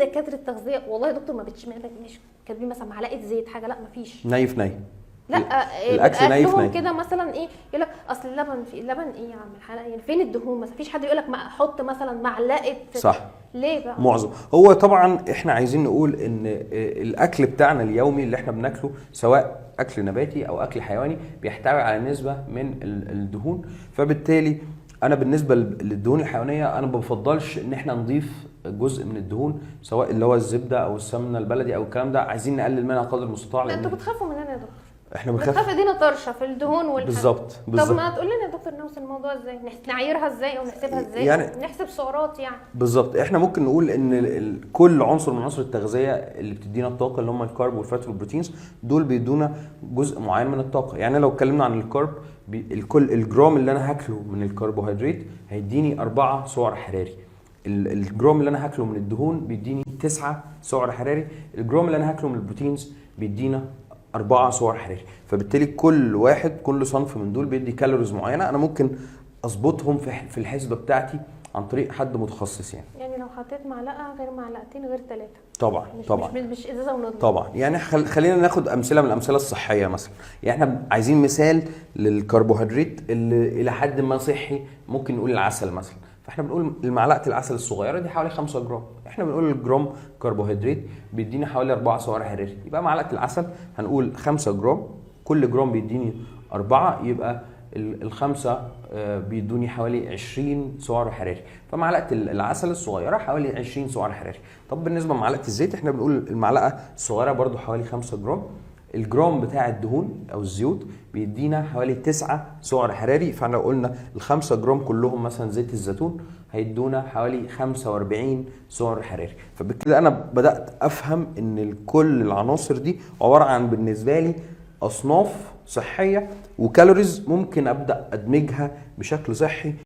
دكاتره تغذيه والله يا دكتور ما مش كاتبين مثلا معلقه زيت حاجه، لا مفيش نايف لا الاكل نايف نايف كده مثلا ايه يقول لك اصل اللبن في اللبن ايه يا عم الحلقه يعني فين الدهون مثلا، مفيش حد يقول لك حط مثلا معلقه صح. ليه بقى معظم هو طبعا احنا عايزين نقول ان الاكل بتاعنا اليومي اللي احنا بناكله سواء اكل نباتي او اكل حيواني بيحتوي على نسبه من الدهون، فبالتالي انا بالنسبه للدهون الحيوانيه انا ما بفضلش ان احنا نضيف جزء من الدهون سواء اللي هو الزبده او السمنه البلدي او الكلام ده، عايزين نقلل منها قدر المستطاع. لا انتوا بتخافوا مننا يا دكتور، احنا بنخاف ادينا طرشه في الدهون والحاجات. بالظبط طب ما تقول لنا يا دكتور نوصل الموضوع ازاي، نعايرها ازاي او نحسبها ازاي يعني نحسب سعرات يعني بالظبط. احنا ممكن نقول ان كل عنصر من عناصر التغذيه اللي بتدينا الطاقه اللي هم الكارب والفات والبروتينز دول بيدونا جزء معين من الطاقه. يعني لو اتكلمنا عن الكارب الكل الجرام اللي انا هاكله من الكربوهيدرات هيديني 4 سعر حراري، الجرام اللي انا هاكله من الدهون بيديني 9 سعر حراري، الجرام اللي انا هاكله من البروتينز بيدينا 4 سعر حراري. فبالتالي كل صنف من دول بيدي كالوريز معينه انا ممكن اظبطهم في الحسبه بتاعتي عن طريق حد متخصص. يعني لو حطيت معلقه غير معلقتين غير 3 طبعا مش ازازه ونض طبعا. يعني خلينا ناخد امثله من الامثله الصحيه مثلا. يعني احنا عايزين مثال للكربوهيدرات اللي الى حد ما صحي، ممكن نقول العسل مثلا. فاحنا بنقول المعلقه العسل الصغيره دي حوالي 5 جرام، احنا بنقول الجرام كربوهيدرات بيدينا حوالي 4 سعر حراري، يبقى معلقه العسل هنقول 5 جرام، كل جرام بيديني 4، يبقى الخمسه بيدوني حوالي 20 سعر حراري. فمعلقه العسل الصغيره حوالي 20 سعر حراري. طب بالنسبه لمعلقه الزيت احنا بنقول المعلقه الصغيره برضو حوالي 5 جرام، الجرام بتاع الدهون او الزيوت بيدينا حوالي 9 سعر حراري. فاحنا لو قلنا ال5 جرام كلهم مثلا زيت الزيتون هيدونا حوالي 45 سعر حراري. فبكده انا بدات افهم ان كل العناصر دي عباره عن بالنسبه لي اصناف صحيه وكالوريز ممكن ابدا ادمجها بشكل صحي